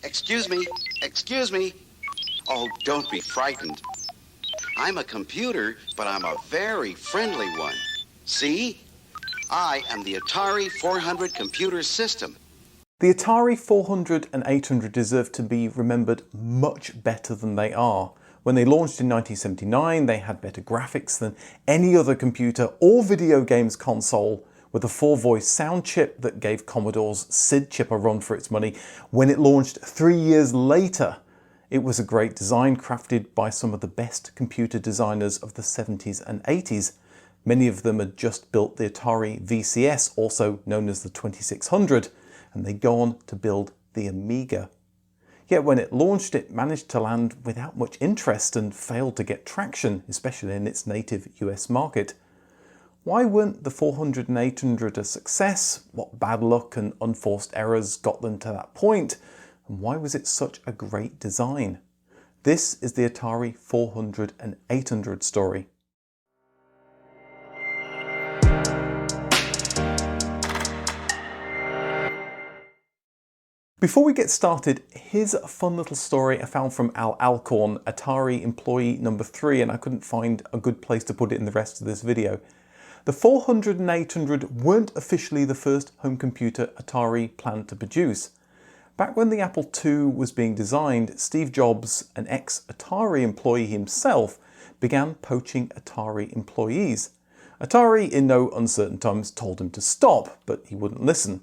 Excuse me. Excuse me. Oh, don't be frightened. I'm a computer, but I'm a very friendly one. See? I am the Atari 400 computer system. The Atari 400 and 800 deserve to be remembered much better than they are. When they launched in 1979, they had better graphics than any other computer or video games console, with a 4-voice sound chip that gave Commodore's SID chip a run for its money. When it launched 3 years later, it was a great design crafted by some of the best computer designers of the 70s and 80s. Many of them had just built the Atari VCS, also known as the 2600, and they go on to build the Amiga. Yet when it launched, it managed to land without much interest and failed to get traction, especially in its native US market. Why weren't the 400 and 800 a success? What bad luck and unforced errors got them to that point? And why was it such a great design? This is the Atari 400 and 800 story. Before we get started, here's a fun little story I found from Al Alcorn, Atari employee number 3, and I couldn't find a good place to put it in the rest of this video. The 400 and 800 weren't officially the first home computer Atari planned to produce. Back when the Apple II was being designed, Steve Jobs, an ex-Atari employee himself, began poaching Atari employees. Atari, in no uncertain terms, told him to stop, but he wouldn't listen.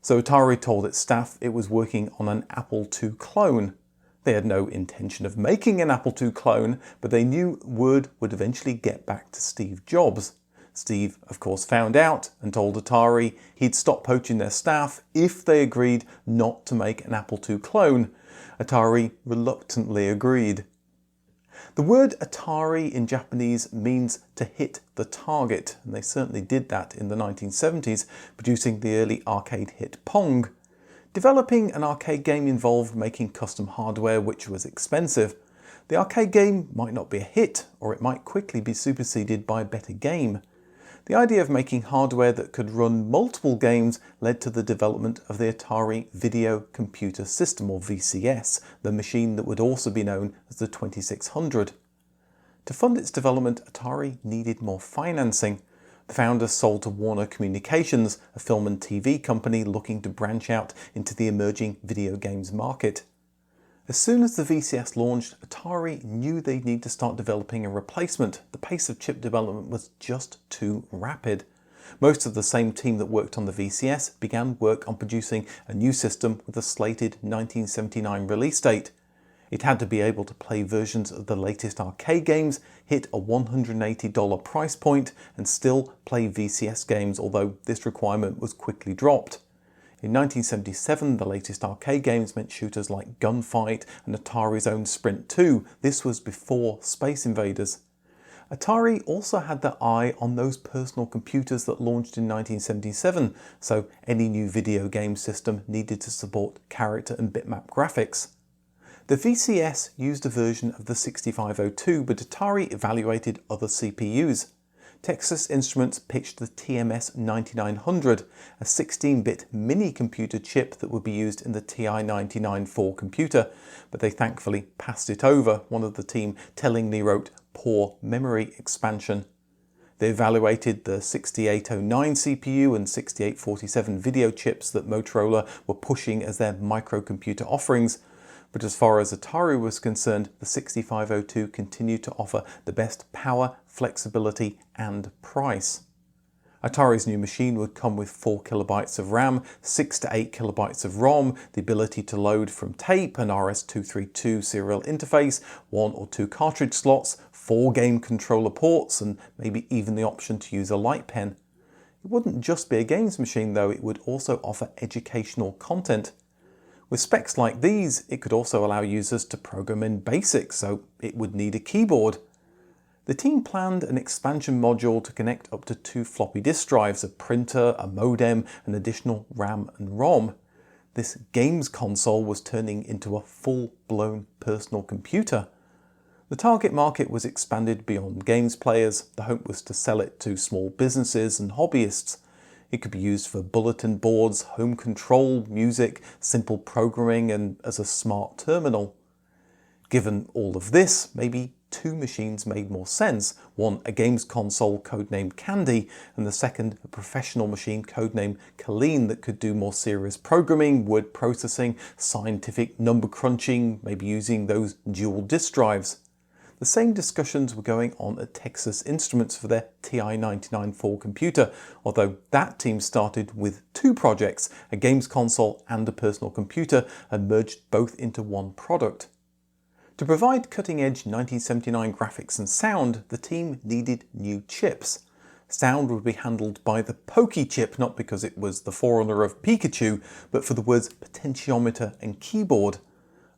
So Atari told its staff it was working on an Apple II clone. They had no intention of making an Apple II clone, but they knew word would eventually get back to Steve Jobs. Steve, of course, found out and told Atari he'd stop poaching their staff if they agreed not to make an Apple II clone. Atari reluctantly agreed. The word Atari in Japanese means to hit the target, and they certainly did that in the 1970s, producing the early arcade hit Pong. Developing an arcade game involved making custom hardware, which was expensive. The arcade game might not be a hit, or it might quickly be superseded by a better game. The idea of making hardware that could run multiple games led to the development of the Atari Video Computer System, or VCS, the machine that would also be known as the 2600. To fund its development, Atari needed more financing. The founders sold to Warner Communications, a film and TV company looking to branch out into the emerging video games market. As soon as the VCS launched, Atari knew they'd need to start developing a replacement. The pace of chip development was just too rapid. Most of the same team that worked on the VCS began work on producing a new system with a slated 1979 release date. It had to be able to play versions of the latest arcade games, hit a $180 price point, and still play VCS games, although this requirement was quickly dropped. In 1977, the latest arcade games meant shooters like Gunfight and Atari's own Sprint 2. This was before Space Invaders. Atari also had their eye on those personal computers that launched in 1977, so any new video game system needed to support character and bitmap graphics. The VCS used a version of the 6502, but Atari evaluated other CPUs. Texas Instruments pitched the TMS 9900, a 16-bit mini-computer chip that would be used in the TI-99-4 computer, but they thankfully passed it over, one of the team tellingly wrote, "poor memory expansion." They evaluated the 6809 CPU and 6847 video chips that Motorola were pushing as their microcomputer offerings, but as far as Atari was concerned, the 6502 continued to offer the best power, flexibility and price. Atari's new machine would come with 4 kilobytes of RAM, 6 to 8 kilobytes of ROM, the ability to load from tape, an RS-232 serial interface, 1 or 2 cartridge slots, 4 game controller ports, and maybe even the option to use a light pen. It wouldn't just be a games machine though, it would also offer educational content. With specs like these, it could also allow users to program in BASIC, so it would need a keyboard. The team planned an expansion module to connect up to 2 floppy disk drives, a printer, a modem, and additional RAM and ROM. This games console was turning into a full-blown personal computer. The target market was expanded beyond games players. The hope was to sell it to small businesses and hobbyists. It could be used for bulletin boards, home control, music, simple programming, and as a smart terminal. Given all of this, maybe two machines made more sense. One, a games console codenamed Candy, and the second, a professional machine codenamed Colleen that could do more serious programming, word processing, scientific number crunching, maybe using those dual disk drives. The same discussions were going on at Texas Instruments for their TI-99/4 computer, although that team started with two projects, a games console and a personal computer, and merged both into one product. To provide cutting-edge 1979 graphics and sound, the team needed new chips. Sound would be handled by the Pokey chip, not because it was the forerunner of Pikachu, but for the words potentiometer and keyboard.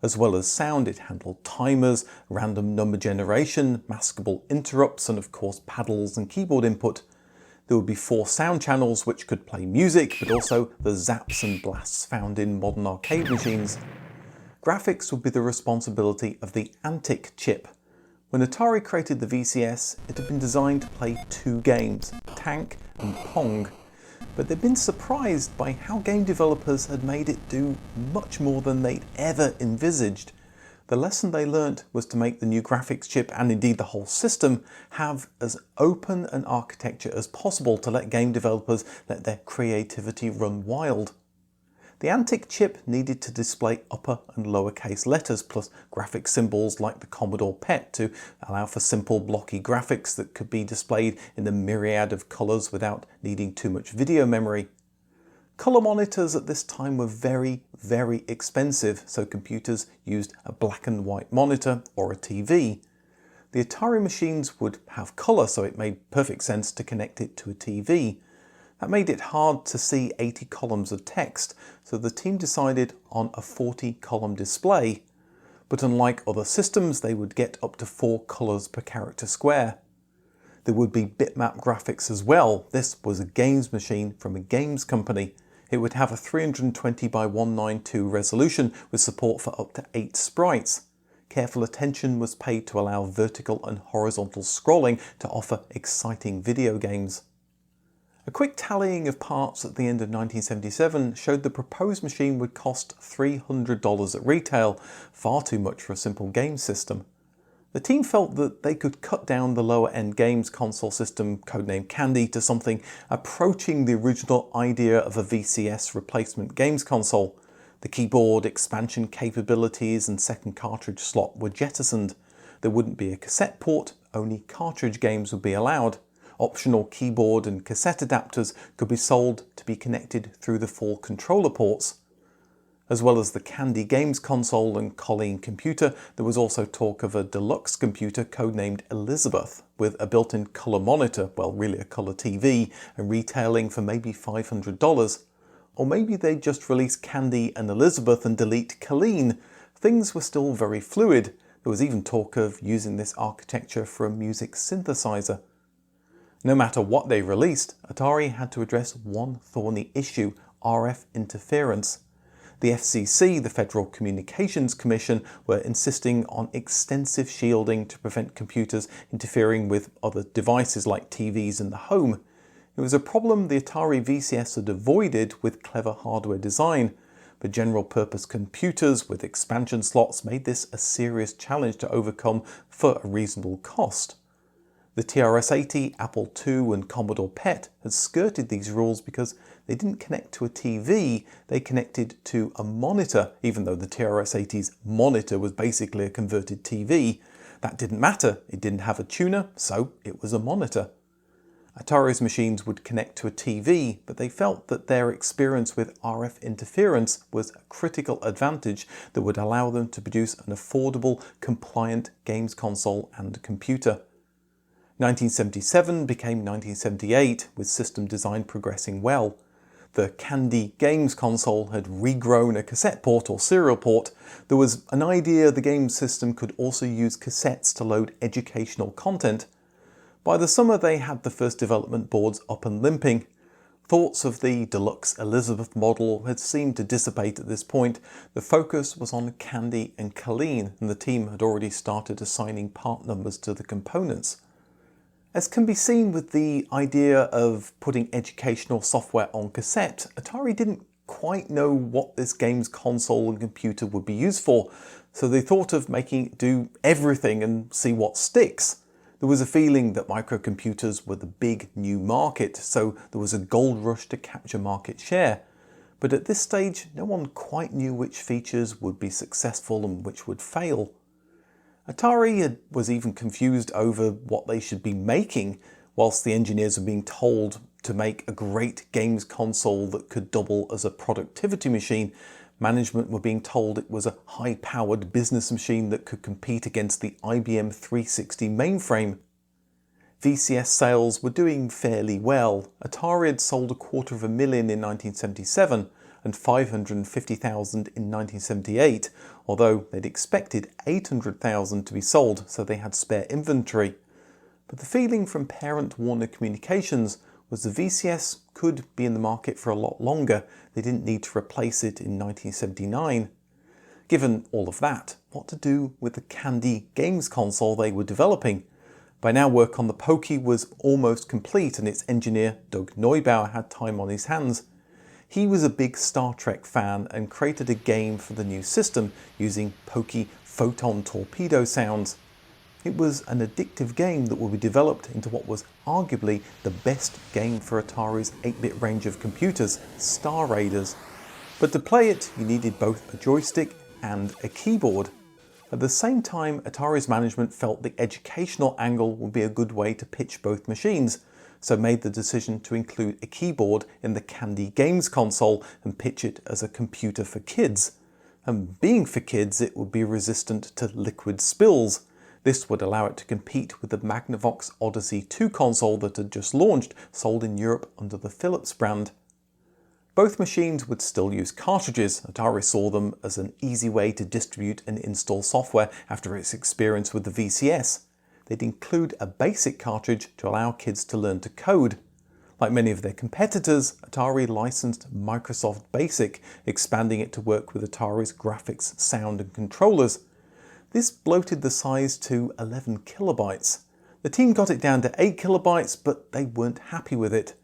As well as sound, it handled timers, random number generation, maskable interrupts, and of course paddles and keyboard input. There would be 4 sound channels which could play music, but also the zaps and blasts found in modern arcade machines. Graphics would be the responsibility of the Antic chip. When Atari created the VCS, it had been designed to play 2 games, Tank and Pong. But they'd been surprised by how game developers had made it do much more than they'd ever envisaged. The lesson they learnt was to make the new graphics chip, and indeed the whole system, have as open an architecture as possible to let game developers let their creativity run wild. The Antic chip needed to display upper and lowercase letters plus graphic symbols like the Commodore PET to allow for simple blocky graphics that could be displayed in a myriad of colours without needing too much video memory. Colour monitors at this time were very, very expensive, so computers used a black and white monitor or a TV. The Atari machines would have colour, so it made perfect sense to connect it to a TV. That made it hard to see 80 columns of text, so the team decided on a 40-column display. But unlike other systems, they would get up to 4 colours per character square. There would be bitmap graphics as well. This was a games machine from a games company. It would have a 320 by 192 resolution with support for up to 8 sprites. Careful attention was paid to allow vertical and horizontal scrolling to offer exciting video games. A quick tallying of parts at the end of 1977 showed the proposed machine would cost $300 at retail, far too much for a simple game system. The team felt that they could cut down the lower-end games console system, codenamed Candy, to something approaching the original idea of a VCS replacement games console. The keyboard, expansion capabilities and second cartridge slot were jettisoned. There wouldn't be a cassette port, only cartridge games would be allowed. Optional keyboard and cassette adapters could be sold to be connected through the 4 controller ports. As well as the Candy Games console and Colleen computer, there was also talk of a deluxe computer codenamed Elizabeth, with a built-in colour monitor, well really a colour TV, and retailing for maybe $500. Or maybe they'd just release Candy and Elizabeth and delete Colleen. Things were still very fluid. There was even talk of using this architecture for a music synthesizer. No matter what they released, Atari had to address one thorny issue: RF interference. The FCC, the Federal Communications Commission, were insisting on extensive shielding to prevent computers interfering with other devices like TVs in the home. It was a problem the Atari VCS had avoided with clever hardware design, but general-purpose computers with expansion slots made this a serious challenge to overcome for a reasonable cost. The TRS-80, Apple II and Commodore PET had skirted these rules because they didn't connect to a TV, they connected to a monitor, even though the TRS-80's monitor was basically a converted TV. That didn't matter, it didn't have a tuner, so it was a monitor. Atari's machines would connect to a TV, but they felt that their experience with RF interference was a critical advantage that would allow them to produce an affordable, compliant games console and computer. 1977 became 1978, with system design progressing well. The Candy Games console had regrown a cassette port or serial port. There was an idea the game system could also use cassettes to load educational content. By the summer they had the first development boards up and limping. Thoughts of the deluxe Elizabeth model had seemed to dissipate at this point. The focus was on Candy and Colleen, and the team had already started assigning part numbers to the components. As can be seen with the idea of putting educational software on cassette, Atari didn't quite know what this games console and computer would be used for, so they thought of making it do everything and see what sticks. There was a feeling that microcomputers were the big new market, so there was a gold rush to capture market share. But at this stage, no one quite knew which features would be successful and which would fail. Atari was even confused over what they should be making, whilst the engineers were being told to make a great games console that could double as a productivity machine. Management were being told it was a high-powered business machine that could compete against the IBM 360 mainframe. VCS sales were doing fairly well. Atari had sold 250,000 in 1977 and 550,000 in 1978, although they'd expected 800,000 to be sold, so they had spare inventory. But the feeling from parent Warner Communications was the VCS could be in the market for a lot longer. They didn't need to replace it in 1979. Given all of that, what to do with the Candy games console they were developing? By now, work on the Pokey was almost complete and its engineer, Doug Neubauer, had time on his hands. He was a big Star Trek fan and created a game for the new system using Pokey photon torpedo sounds. It was an addictive game that would be developed into what was arguably the best game for Atari's 8-bit range of computers, Star Raiders. But to play it, you needed both a joystick and a keyboard. At the same time, Atari's management felt the educational angle would be a good way to pitch both machines, so made the decision to include a keyboard in the Candy games console and pitch it as a computer for kids. And being for kids, it would be resistant to liquid spills. This would allow it to compete with the Magnavox Odyssey 2 console that had just launched, sold in Europe under the Philips brand. Both machines would still use cartridges. Atari saw them as an easy way to distribute and install software after its experience with the VCS. They'd include a basic cartridge to allow kids to learn to code. Like many of their competitors, Atari licensed Microsoft Basic, expanding it to work with Atari's graphics, sound and controllers. This bloated the size to 11 kilobytes. The team got it down to 8 kilobytes, but they weren't happy with it.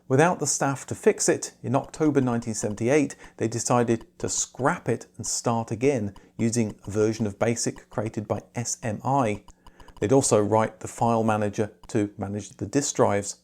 Without the staff to fix it, in October 1978, they decided to scrap it and start again using a version of BASIC created by SMI. They'd also write the file manager to manage the disk drives.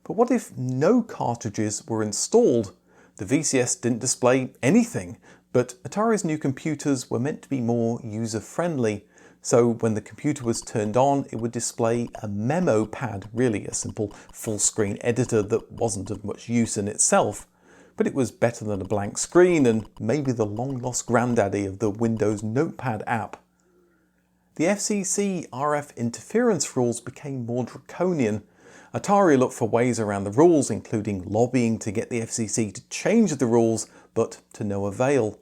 But what if no cartridges were installed? The VCS didn't display anything, but Atari's new computers were meant to be more user-friendly. So when the computer was turned on, it would display a memo pad, really a simple full-screen editor that wasn't of much use in itself. But it was better than a blank screen and maybe the long-lost granddaddy of the Windows Notepad app. The FCC RF interference rules became more draconian. Atari looked for ways around the rules, including lobbying to get the FCC to change the rules, but to no avail.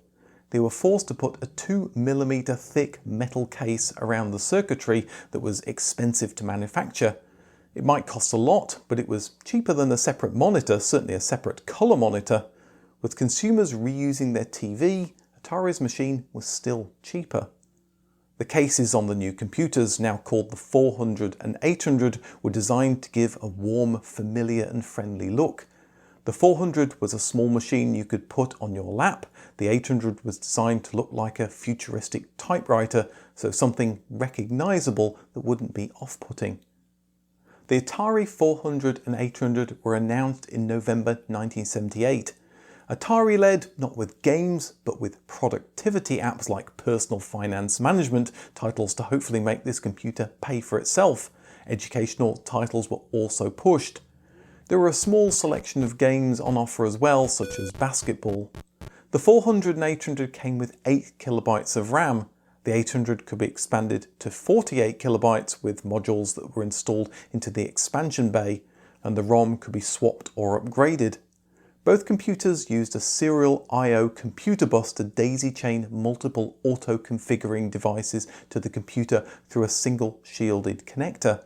They were forced to put a 2mm thick metal case around the circuitry that was expensive to manufacture. It might cost a lot, but it was cheaper than a separate monitor, certainly a separate colour monitor. With consumers reusing their TV, Atari's machine was still cheaper. The cases on the new computers, now called the 400 and 800, were designed to give a warm, familiar and friendly look. The 400 was a small machine you could put on your lap. The 800 was designed to look like a futuristic typewriter, so something recognisable that wouldn't be off-putting. The Atari 400 and 800 were announced in November 1978. Atari led not with games, but with productivity apps like personal finance management titles to hopefully make this computer pay for itself. Educational titles were also pushed. There were a small selection of games on offer as well, such as basketball. The 400 and 800 came with 8 kilobytes of RAM. The 800 could be expanded to 48 kilobytes with modules that were installed into the expansion bay, and the ROM could be swapped or upgraded. Both computers used a serial I/O computer bus to daisy-chain multiple auto-configuring devices to the computer through a single shielded connector.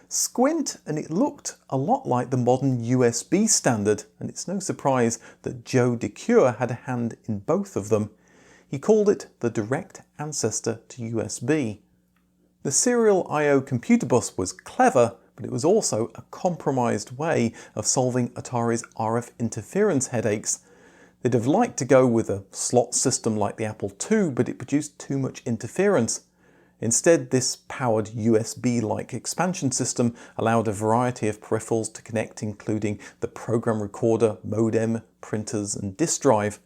Squint and it looked a lot like the modern USB standard, and it's no surprise that Joe DeCure had a hand in both of them. He called it the direct ancestor to USB. The serial I/O computer bus was clever, but it was also a compromised way of solving Atari's RF interference headaches. They'd have liked to go with a slot system like the Apple II, but it produced too much interference. Instead, this powered USB-like expansion system allowed a variety of peripherals to connect, including the program recorder, modem, printers, and disk drive.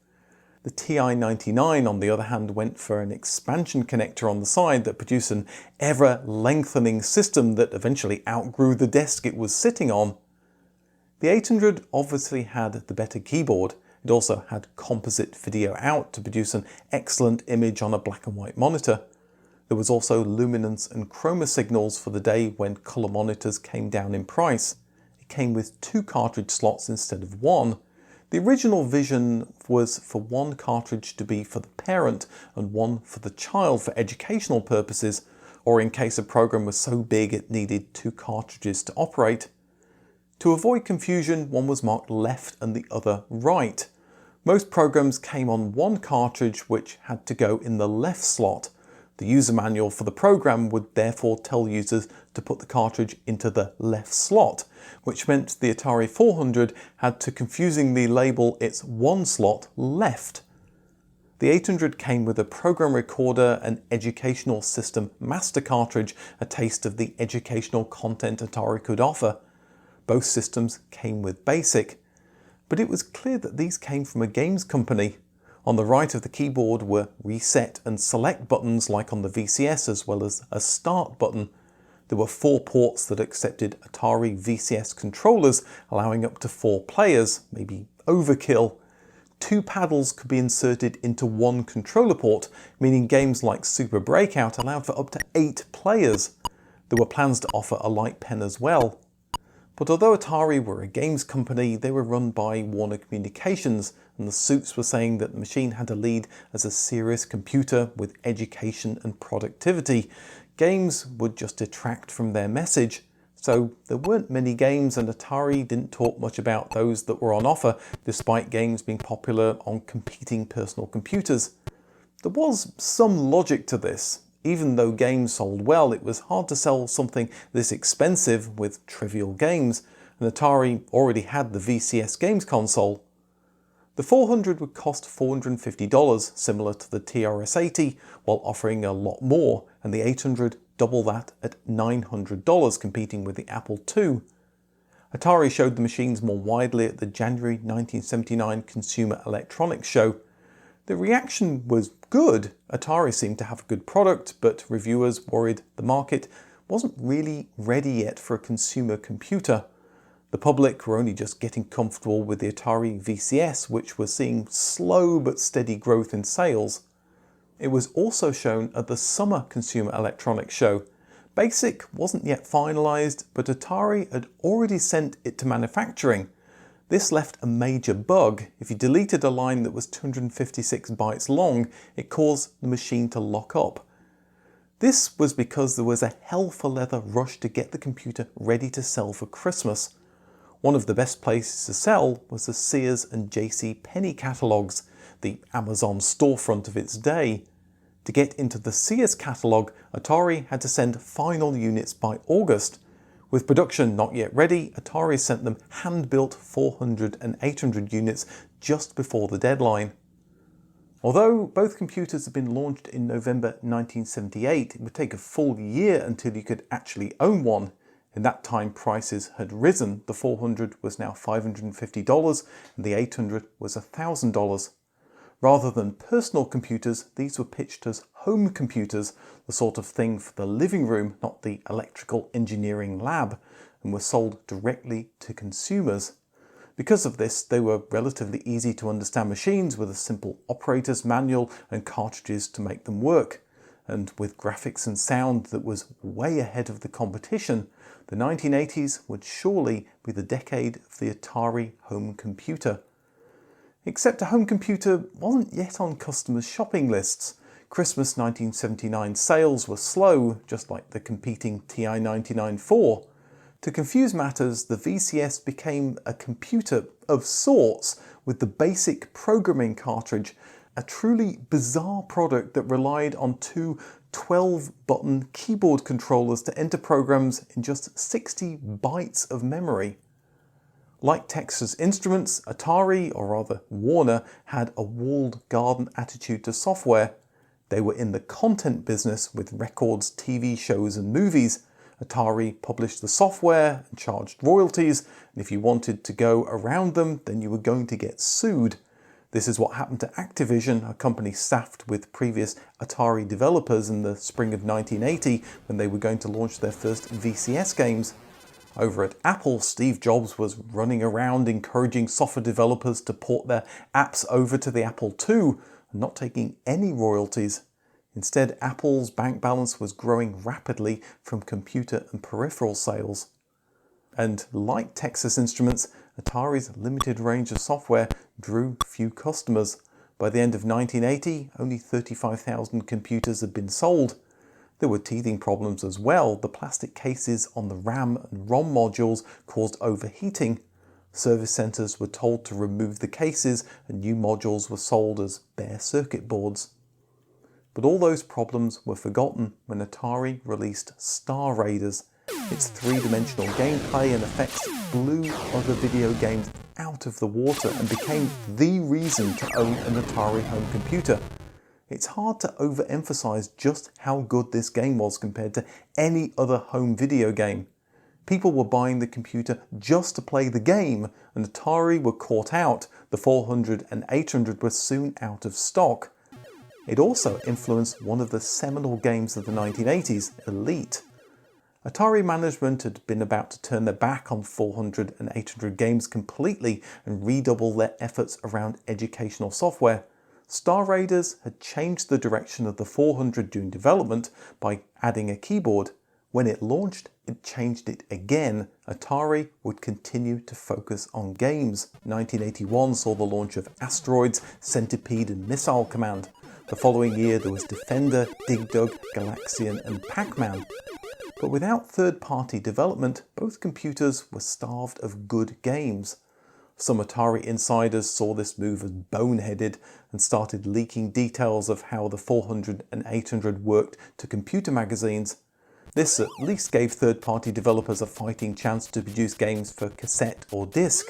The TI-99, on the other hand, went for an expansion connector on the side that produced an ever-lengthening system that eventually outgrew the desk it was sitting on. The 800 obviously had the better keyboard. It also had composite video out to produce an excellent image on a black and white monitor. There was also luminance and chroma signals for the day when colour monitors came down in price. It came with 2 cartridge slots instead of 1. The original vision was for 1 cartridge to be for the parent and 1 for the child for educational purposes, or in case a program was so big it needed 2 cartridges to operate. To avoid confusion, one was marked left and the other right. Most programs came on 1 cartridge which had to go in the left slot. The user manual for the program would therefore tell users to put the cartridge into the left slot, which meant the Atari 400 had to confusingly label its 1 slot left. The 800 came with a program recorder, an educational system master cartridge, a taste of the educational content Atari could offer. Both systems came with BASIC, but it was clear that these came from a games company. On the right of the keyboard were reset and select buttons like on the VCS, as well as a start button. There were 4 ports that accepted Atari VCS controllers, allowing up to 4 players, maybe overkill. 2 paddles could be inserted into 1 controller port, meaning games like Super Breakout allowed for up to 8 players. There were plans to offer a light pen as well. But although Atari were a games company, they were run by Warner Communications, and the suits were saying that the machine had to lead as a serious computer with education and productivity. Games would just detract from their message. So there weren't many games, and Atari didn't talk much about those that were on offer, despite games being popular on competing personal computers. There was some logic to this. Even though games sold well, it was hard to sell something this expensive with trivial games, and Atari already had the VCS games console. The 400 would cost $450, similar to the TRS-80, while offering a lot more, and the 800 double that at $900, competing with the Apple II. Atari showed the machines more widely at the January 1979 Consumer Electronics Show. The reaction was good. Atari seemed to have a good product, but reviewers worried the market wasn't really ready yet for a consumer computer. The public were only just getting comfortable with the Atari VCS, which was seeing slow but steady growth in sales. It was also shown at the Summer Consumer Electronics Show. BASIC wasn't yet finalized, but Atari had already sent it to manufacturing. This left a major bug. If you deleted a line that was 256 bytes long, it caused the machine to lock up. This was because there was a hell for leather rush to get the computer ready to sell for Christmas. One of the best places to sell was the Sears and J.C. Penney catalogues, the Amazon storefront of its day. To get into the Sears catalogue, Atari had to send final units by August. With production not yet ready, Atari sent them hand-built 400 and 800 units just before the deadline. Although both computers had been launched in November 1978, it would take a full year until you could actually own one. In that time, prices had risen. The 400 was now $550 and the 800 was $1,000. Rather than personal computers, these were pitched as home computers, the sort of thing for the living room, not the electrical engineering lab, and were sold directly to consumers. Because of this, they were relatively easy to understand machines with a simple operator's manual and cartridges to make them work. And with graphics and sound that was way ahead of the competition, the 1980s would surely be the decade of the Atari home computer. Except a home computer wasn't yet on customers' shopping lists. Christmas 1979 sales were slow, just like the competing TI-99-4. To confuse matters, the VCS became a computer of sorts with the basic programming cartridge, a truly bizarre product that relied on 2 12-button keyboard controllers to enter programs in just 60 bytes of memory. Like Texas Instruments, Atari, or rather Warner, had a walled garden attitude to software. They were in the content business with records, TV shows and movies. Atari published the software and charged royalties, and if you wanted to go around them, then you were going to get sued. This is what happened to Activision, a company staffed with previous Atari developers in the spring of 1980 when they were going to launch their first VCS games. Over at Apple, Steve Jobs was running around encouraging software developers to port their apps over to the Apple II and not taking any royalties. Instead, Apple's bank balance was growing rapidly from computer and peripheral sales. And like Texas Instruments, Atari's limited range of software drew few customers. By the end of 1980, only 35,000 computers had been sold. There were teething problems as well. The plastic cases on the RAM and ROM modules caused overheating. Service centers were told to remove the cases and new modules were sold as bare circuit boards. But all those problems were forgotten when Atari released Star Raiders. Its three-dimensional gameplay and effects blew other video games out of the water and became the reason to own an Atari home computer. It's hard to overemphasize just how good this game was compared to any other home video game. People were buying the computer just to play the game, and Atari were caught out. The 400 and 800 were soon out of stock. It also influenced one of the seminal games of the 1980s, Elite. Atari management had been about to turn their back on 400 and 800 games completely and redouble their efforts around educational software. Star Raiders had changed the direction of the 400 during development by adding a keyboard. When it launched, it changed it again. Atari would continue to focus on games. 1981 saw the launch of Asteroids, Centipede and Missile Command. The following year there was Defender, Dig Dug, Galaxian and Pac-Man. But without third-party development, both computers were starved of good games. Some Atari insiders saw this move as boneheaded and started leaking details of how the 400 and 800 worked to computer magazines. This at least gave third-party developers a fighting chance to produce games for cassette or disc.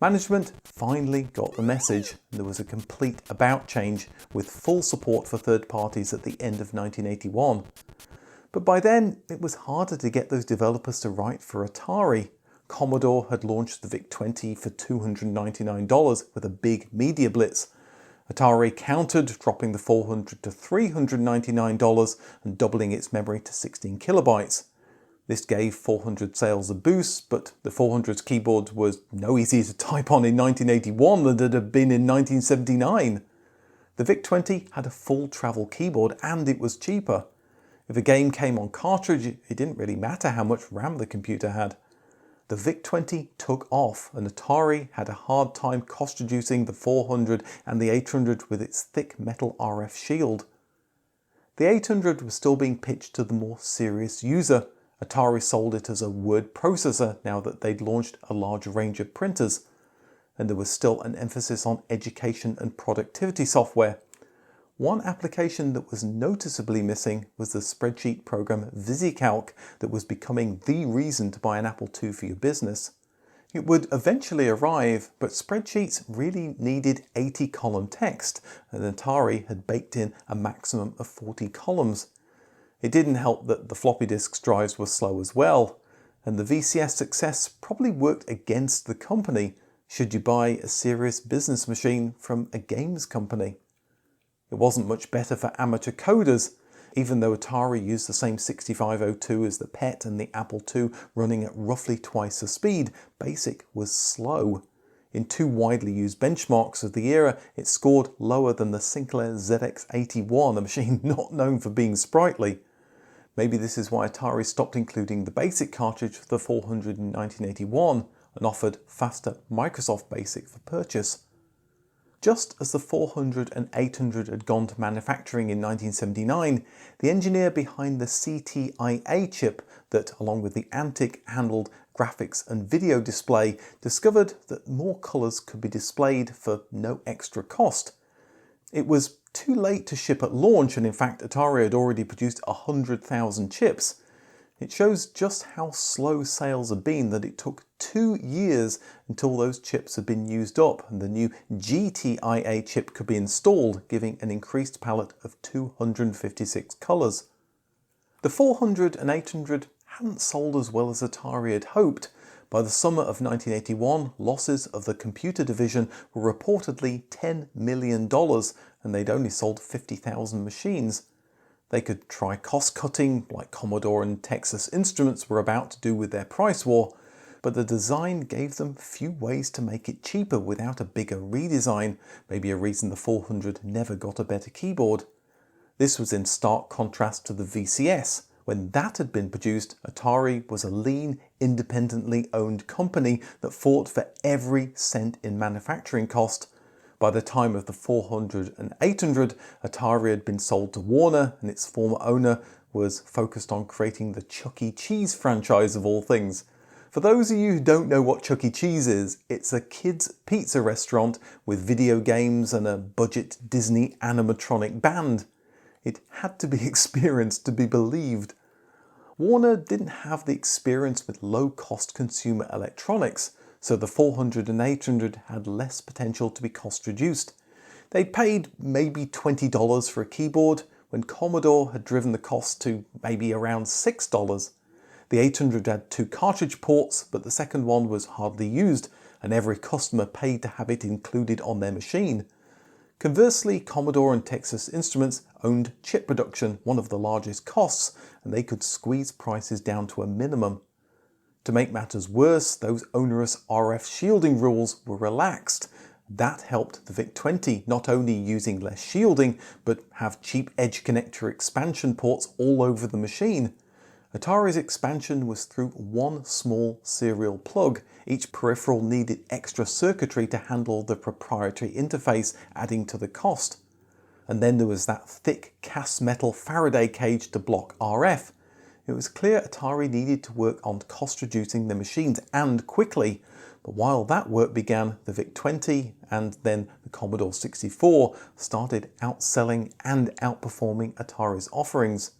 Management finally got the message, and there was a complete about change with full support for third parties at the end of 1981. But by then, it was harder to get those developers to write for Atari. Commodore had launched the VIC-20 for $299 with a big media blitz. Atari countered, dropping the 400 to $399 and doubling its memory to 16 kilobytes. This gave 400 sales a boost, but the 400's keyboard was no easier to type on in 1981 than it had been in 1979. The VIC-20 had a full travel keyboard and it was cheaper. If a game came on cartridge, it didn't really matter how much RAM the computer had. The VIC-20 took off, and Atari had a hard time cost-reducing the 400 and the 800 with its thick metal RF shield. The 800 was still being pitched to the more serious user. Atari sold it as a word processor now that they'd launched a larger range of printers. And there was still an emphasis on education and productivity software. One application that was noticeably missing was the spreadsheet program VisiCalc that was becoming the reason to buy an Apple II for your business. It would eventually arrive, but spreadsheets really needed 80-column text, and Atari had baked in a maximum of 40 columns. It didn't help that the floppy disk drives were slow as well, and the VCS success probably worked against the company should you buy a serious business machine from a games company. It wasn't much better for amateur coders. Even though Atari used the same 6502 as the PET and the Apple II running at roughly twice the speed, BASIC was slow. In two widely used benchmarks of the era, it scored lower than the Sinclair ZX81, a machine not known for being sprightly. Maybe this is why Atari stopped including the BASIC cartridge for the 400 in 1981 and offered faster Microsoft BASIC for purchase. Just as the 400 and 800 had gone to manufacturing in 1979, the engineer behind the CTIA chip that, along with the Antic, handled graphics and video display, discovered that more colours could be displayed for no extra cost. It was too late to ship at launch, and in fact Atari had already produced 100,000 chips. It shows just how slow sales had been that it took 2 years until those chips had been used up and the new GTIA chip could be installed, giving an increased palette of 256 colours. The 400 and 800 hadn't sold as well as Atari had hoped. By the summer of 1981, losses of the computer division were reportedly $10 million, and they'd only sold 50,000 machines. They could try cost-cutting, like Commodore and Texas Instruments were about to do with their price war, but the design gave them few ways to make it cheaper without a bigger redesign, maybe a reason the 400 never got a better keyboard. This was in stark contrast to the VCS. When that had been produced, Atari was a lean, independently owned company that fought for every cent in manufacturing cost. By the time of the 400 and 800, Atari had been sold to Warner, and its former owner was focused on creating the Chuck E. Cheese franchise of all things. For those of you who don't know what Chuck E. Cheese is, it's a kids' pizza restaurant with video games and a budget Disney animatronic band. It had to be experienced to be believed. Warner didn't have the experience with low-cost consumer electronics, so the 400 and 800 had less potential to be cost-reduced. They paid maybe $20 for a keyboard, when Commodore had driven the cost to maybe around $6. The 800 had 2 cartridge ports, but the second one was hardly used, and every customer paid to have it included on their machine. Conversely, Commodore and Texas Instruments owned chip production, one of the largest costs, and they could squeeze prices down to a minimum. To make matters worse, those onerous RF shielding rules were relaxed. That helped the VIC-20 not only using less shielding, but have cheap edge connector expansion ports all over the machine. Atari's expansion was through one small serial plug. Each peripheral needed extra circuitry to handle the proprietary interface, adding to the cost. And then there was that thick cast metal Faraday cage to block RF. It was clear Atari needed to work on cost reducing the machines, and quickly. But while that work began, the VIC-20 and then the Commodore 64 started outselling and outperforming Atari's offerings.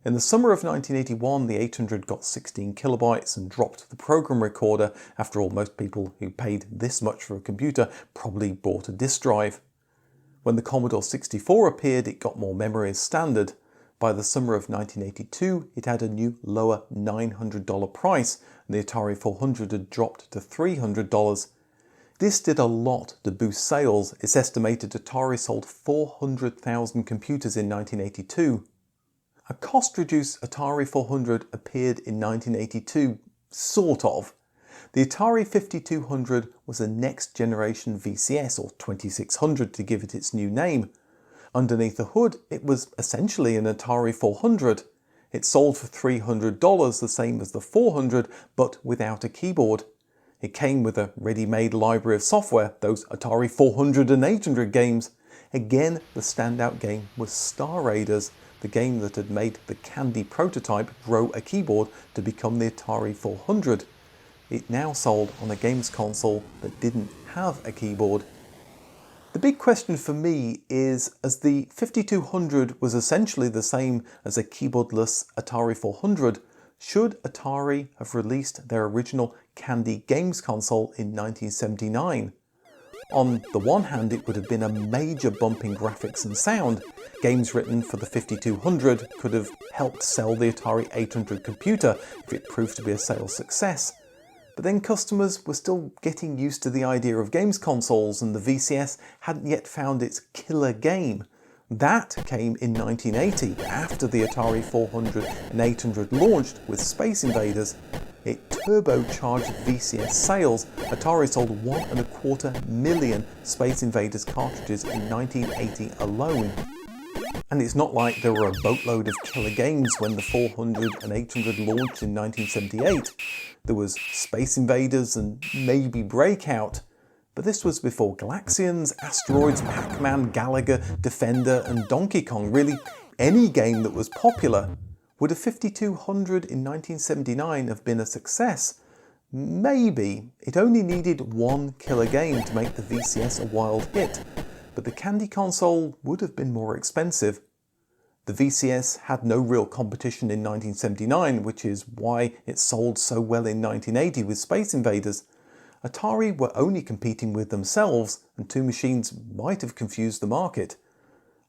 In the summer of 1981, the 800 got 16 kilobytes and dropped the program recorder. After all, most people who paid this much for a computer probably bought a disk drive. When the Commodore 64 appeared, it got more memory as standard. By the summer of 1982, it had a new lower $900 price, and the Atari 400 had dropped to $300. This did a lot to boost sales. It's estimated Atari sold 400,000 computers in 1982. A cost-reduced Atari 400 appeared in 1982, sort of. The Atari 5200 was a next-generation VCS, or 2600 to give it its new name. Underneath the hood, it was essentially an Atari 400. It sold for $300, the same as the 400, but without a keyboard. It came with a ready-made library of software, those Atari 400 and 800 games. Again, the standout game was Star Raiders, the game that had made the Candy prototype grow a keyboard to become the Atari 400. It now sold on a games console that didn't have a keyboard. The big question for me is, as the 5200 was essentially the same as a keyboardless Atari 400, should Atari have released their original Candy games console in 1979? On the one hand, it would have been a major bump in graphics and sound. Games written for the 5200 could have helped sell the Atari 800 computer if it proved to be a sales success. But then customers were still getting used to the idea of games consoles, and the VCS hadn't yet found its killer game. That came in 1980, after the Atari 400 and 800 launched with Space Invaders. It turbocharged VCS sales. Atari sold 1.25 million Space Invaders cartridges in 1980 alone. And it's not like there were a boatload of killer games when the 400 and 800 launched in 1978. There was Space Invaders and maybe Breakout. But this was before Galaxians, Asteroids, Pac-Man, Galaga, Defender and Donkey Kong. Really, any game that was popular. Would a 5200 in 1979 have been a success? Maybe. It only needed one killer game to make the VCS a wild hit. but the Candy console would have been more expensive. The VCS had no real competition in 1979, which is why it sold so well in 1980 with Space Invaders. Atari were only competing with themselves, and two machines might have confused the market.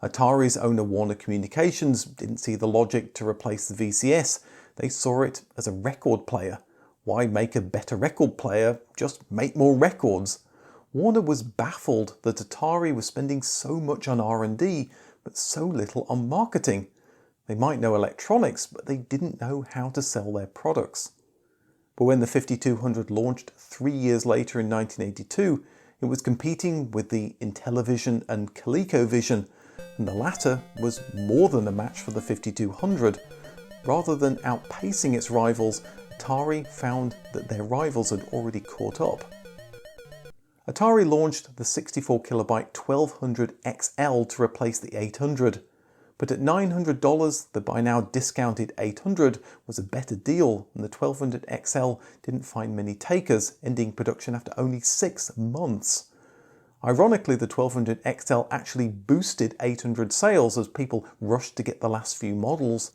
Atari's owner Warner Communications didn't see the logic to replace the VCS. They saw it as a record player. Why make a better record player? Just make more records. Warner was baffled that Atari was spending so much on R&D, but so little on marketing. They might know electronics, but they didn't know how to sell their products. But when the 5200 launched 3 years later in 1982, it was competing with the Intellivision and ColecoVision, and the latter was more than a match for the 5200. Rather than outpacing its rivals, Atari found that their rivals had already caught up. Atari launched the 64KB 1200 XL to replace the 800, but at $900 the by now discounted 800 was a better deal, and the 1200 XL didn't find many takers, ending production after only 6 months. Ironically, the 1200 XL actually boosted 800 sales as people rushed to get the last few models.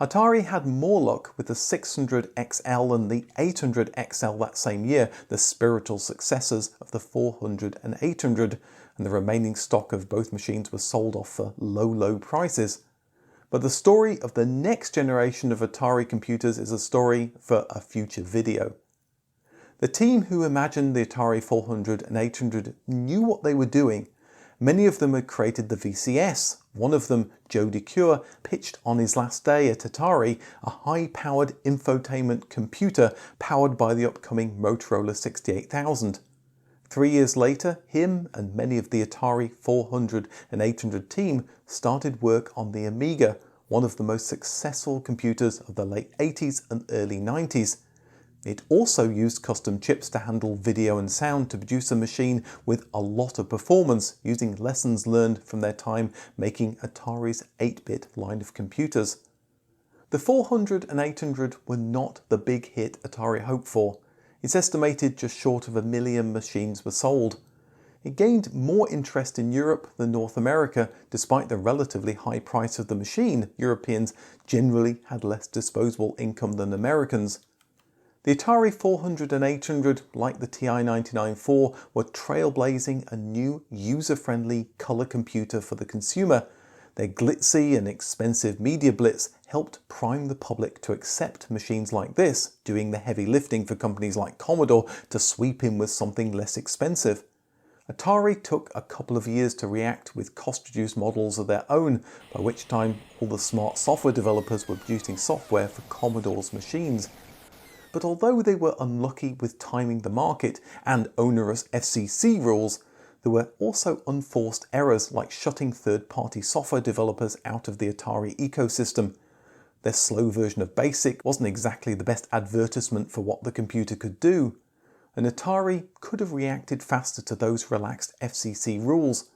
Atari had more luck with the 600 XL and the 800 XL that same year, the spiritual successors of the 400 and 800, and the remaining stock of both machines was sold off for low prices. But the story of the next generation of Atari computers is a story for a future video. The team who imagined the Atari 400 and 800 knew what they were doing. Many of them had created the VCS. One of them, Joe DeCure, pitched on his last day at Atari a high-powered infotainment computer powered by the upcoming Motorola 68000. 3 years later, him and many of the Atari 400 and 800 team started work on the Amiga, one of the most successful computers of the late 80s and early 90s. It also used custom chips to handle video and sound to produce a machine with a lot of performance, using lessons learned from their time making Atari's 8-bit line of computers. The 400 and 800 were not the big hit Atari hoped for. It's estimated just short of 1 million machines were sold. It gained more interest in Europe than North America, despite the relatively high price of the machine. Europeans generally had less disposable income than Americans. The Atari 400 and 800, like the TI-99/4, were trailblazing a new, user-friendly colour computer for the consumer. Their glitzy and expensive media blitz helped prime the public to accept machines like this, doing the heavy lifting for companies like Commodore to sweep in with something less expensive. Atari took a couple of years to react with cost-reduced models of their own, by which time all the smart software developers were producing software for Commodore's machines. But although they were unlucky with timing the market and onerous FCC rules, there were also unforced errors like shutting third-party software developers out of the Atari ecosystem. Their slow version of BASIC wasn't exactly the best advertisement for what the computer could do, and Atari could have reacted faster to those relaxed FCC rules.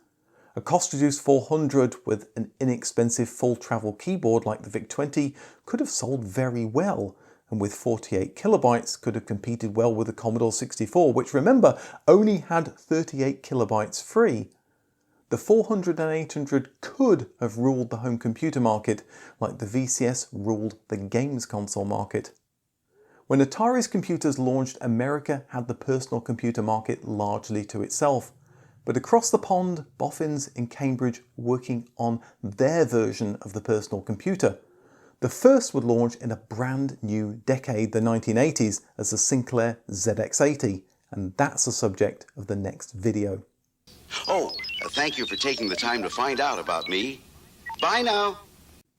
A cost-reduced 400 with an inexpensive full-travel keyboard like the VIC-20 could have sold very well, and with 48 kilobytes could have competed well with the Commodore 64, which, remember, only had 38 kilobytes free. The 400 and 800 could have ruled the home computer market, like the VCS ruled the games console market. When Atari's computers launched, America had the personal computer market largely to itself. But across the pond, boffins in Cambridge were working on their version of the personal computer. The first would launch in a brand new decade, the 1980s, as the Sinclair ZX80, and that's the subject of the next video. Oh, thank you for taking the time to find out about me. Bye now.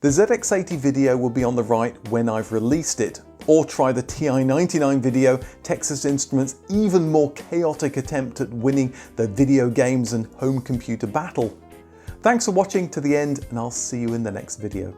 The ZX80 video will be on the right when I've released it, or try the TI-99 video, Texas Instruments' even more chaotic attempt at winning the video games and home computer battle. Thanks for watching to the end, and I'll see you in the next video.